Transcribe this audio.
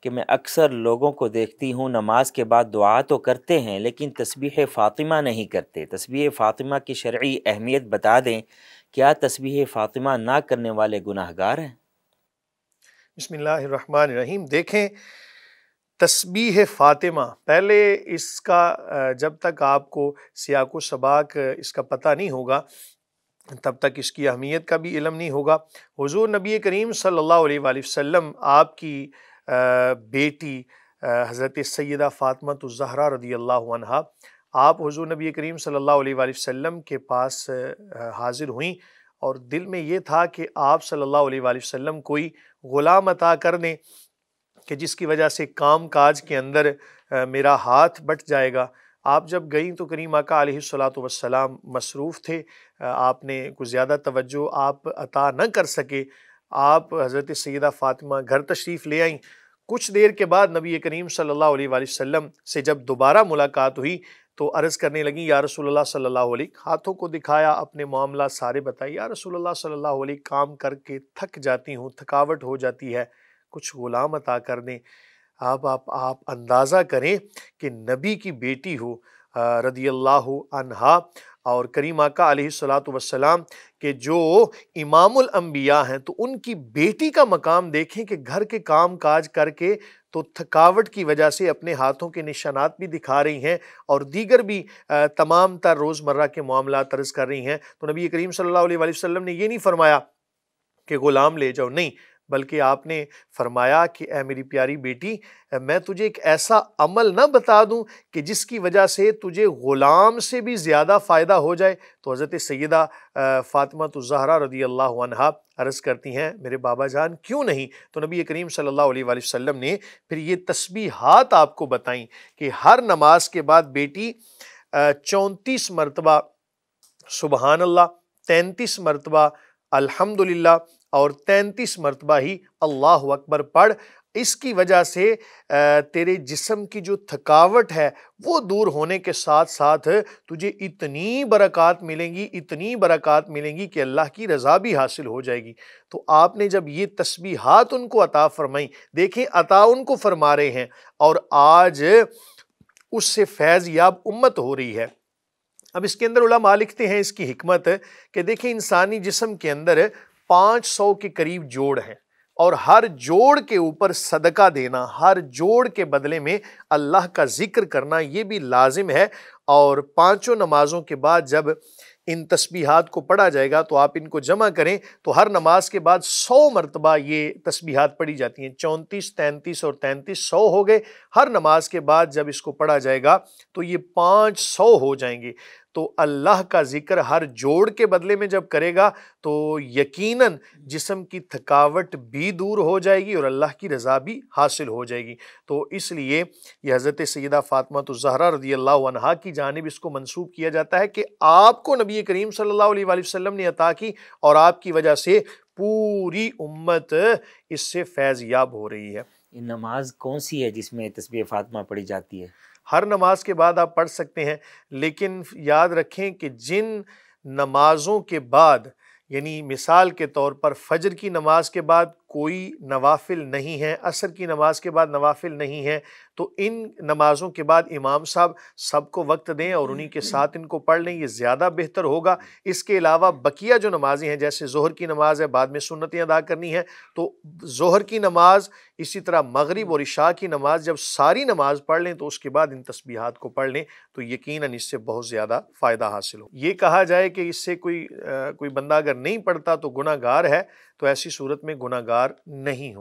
کہ میں اکثر لوگوں کو دیکھتی ہوں نماز کے بعد دعا تو کرتے ہیں لیکن تسبیح فاطمہ نہیں کرتے۔ تسبیح فاطمہ کی شرعی اہمیت بتا دیں، کیا تسبیح فاطمہ نہ کرنے والے گناہ گار ہیں؟ بسم اللہ الرحمن الرحیم۔ دیکھیں، تسبیح فاطمہ پہلے اس کا جب تک آپ کو سیاق و سباق اس کا پتہ نہیں ہوگا تب تک اس کی اہمیت کا بھی علم نہیں ہوگا۔ حضور نبی کریم صلی اللہ علیہ وآلہ وسلم آپ کی بیٹی حضرت سیدہ فاطمہ الزہرا رضی اللہ عنہا، آپ حضور نبی کریم صلی اللہ علیہ وآلہ وسلم کے پاس حاضر ہوئیں، اور دل میں یہ تھا کہ آپ صلی اللہ علیہ وآلہ وسلم کوئی غلام عطا کر دیں کہ جس کی وجہ سے کام کاج کے اندر میرا ہاتھ بٹ جائے گا۔ آپ جب گئیں تو کریم آقا علیہ الصلوۃ والسلام مصروف تھے، آپ نے کچھ زیادہ توجہ آپ عطا نہ کر سکے۔ آپ حضرت سیدہ فاطمہ گھر تشریف لے آئیں۔ کچھ دیر کے بعد نبی کریم صلی اللہ علیہ وآلہ وسلم سے جب دوبارہ ملاقات ہوئی تو عرض کرنے لگیں، یا رسول اللہ صلی اللہ علیہ، ہاتھوں کو دکھایا، اپنے معاملات سارے بتائے، یا رسول اللہ صلی اللہ علیہ، کام کر کے تھک جاتی ہوں، تھکاوٹ ہو جاتی ہے، کچھ غلام عطا کر دیں۔ آپ اندازہ کریں کہ نبی کی بیٹی ہو رضی اللہ عنہا، اور کریم آقا علیہ الصلوۃ والسلام کہ جو امام الانبیاء ہیں، تو ان کی بیٹی کا مقام دیکھیں کہ گھر کے کام کاج کر کے تو تھکاوٹ کی وجہ سے اپنے ہاتھوں کے نشانات بھی دکھا رہی ہیں اور دیگر بھی تمام تر روزمرہ کے معاملات عرض کر رہی ہیں۔ تو نبی کریم صلی اللہ علیہ وآلہ وسلم نے یہ نہیں فرمایا کہ غلام لے جاؤ، نہیں، بلکہ آپ نے فرمایا کہ اے میری پیاری بیٹی، میں تجھے ایک ایسا عمل نہ بتا دوں کہ جس کی وجہ سے تجھے غلام سے بھی زیادہ فائدہ ہو جائے؟ تو حضرت سیدہ فاطمہ الزہرا رضی اللہ عنہا عرض کرتی ہیں، میرے بابا جان کیوں نہیں؟ تو نبی کریم صلی اللہ علیہ وآلہ وسلم نے پھر یہ تسبیحات آپ کو بتائیں کہ ہر نماز کے بعد بیٹی 34 مرتبہ سبحان اللہ، 33 مرتبہ الحمدللہ اور 33 مرتبہ ہی اللہ اکبر پڑھ۔ اس کی وجہ سے تیرے جسم کی جو تھکاوٹ ہے وہ دور ہونے کے ساتھ ساتھ تجھے اتنی برکات ملیں گی، اتنی برکات ملیں گی کہ اللہ کی رضا بھی حاصل ہو جائے گی۔ تو آپ نے جب یہ تسبیحات ان کو عطا فرمائیں، دیکھیں عطا ان کو فرما رہے ہیں اور آج اس سے فیض یاب امت ہو رہی ہے۔ اب اس کے اندر علماء لکھتے ہیں اس کی حکمت کہ دیکھیں انسانی جسم کے اندر 500 کے قریب جوڑ ہیں، اور ہر جوڑ کے اوپر صدقہ دینا، ہر جوڑ کے بدلے میں اللہ کا ذکر کرنا، یہ بھی لازم ہے۔ اور 5 نمازوں کے بعد جب ان تسبیحات کو پڑھا جائے گا تو آپ ان کو جمع کریں تو ہر نماز کے بعد 100 مرتبہ یہ تسبیحات پڑھی جاتی ہیں۔ 34، 33 اور 33 100 ہو گئے۔ ہر نماز کے بعد جب اس کو پڑھا جائے گا تو یہ 500 ہو جائیں گے۔ تو اللہ کا ذکر ہر جوڑ کے بدلے میں جب کرے گا تو یقیناً جسم کی تھکاوٹ بھی دور ہو جائے گی اور اللہ کی رضا بھی حاصل ہو جائے گی۔ تو اس لیے یہ حضرت سیدہ فاطمہ الزہرا رضی اللہ عنہا کی جانب اس کو منسوب کیا جاتا ہے کہ آپ کو نبی کریم صلی اللہ علیہ وآلہ وسلم نے عطا کی، اور آپ کی وجہ سے پوری امت اس سے فیض یاب ہو رہی ہے۔ یہ نماز کون سی ہے جس میں تسبیح فاطمہ پڑھی جاتی ہے؟ ہر نماز کے بعد آپ پڑھ سکتے ہیں، لیکن یاد رکھیں کہ جن نمازوں کے بعد، یعنی مثال کے طور پر فجر کی نماز کے بعد کوئی نوافل نہیں ہے، عصر کی نماز کے بعد نوافل نہیں ہے، تو ان نمازوں کے بعد امام صاحب سب کو وقت دیں اور انہی کے ساتھ ان کو پڑھ لیں، یہ زیادہ بہتر ہوگا۔ اس کے علاوہ بقیہ جو نمازیں ہیں، جیسے ظہر کی نماز ہے، بعد میں سنتیں ادا کرنی ہے، تو ظہر کی نماز، اسی طرح مغرب اور عشاء کی نماز جب ساری نماز پڑھ لیں تو اس کے بعد ان تسبیحات کو پڑھ لیں تو یقیناً اس سے بہت زیادہ فائدہ حاصل ہو۔ یہ کہا جائے کہ اس سے کوئی بندہ اگر نہیں پڑھتا تو گناہ گار ہے، تو ایسی صورت میں گناہ گار نہیں ہو۔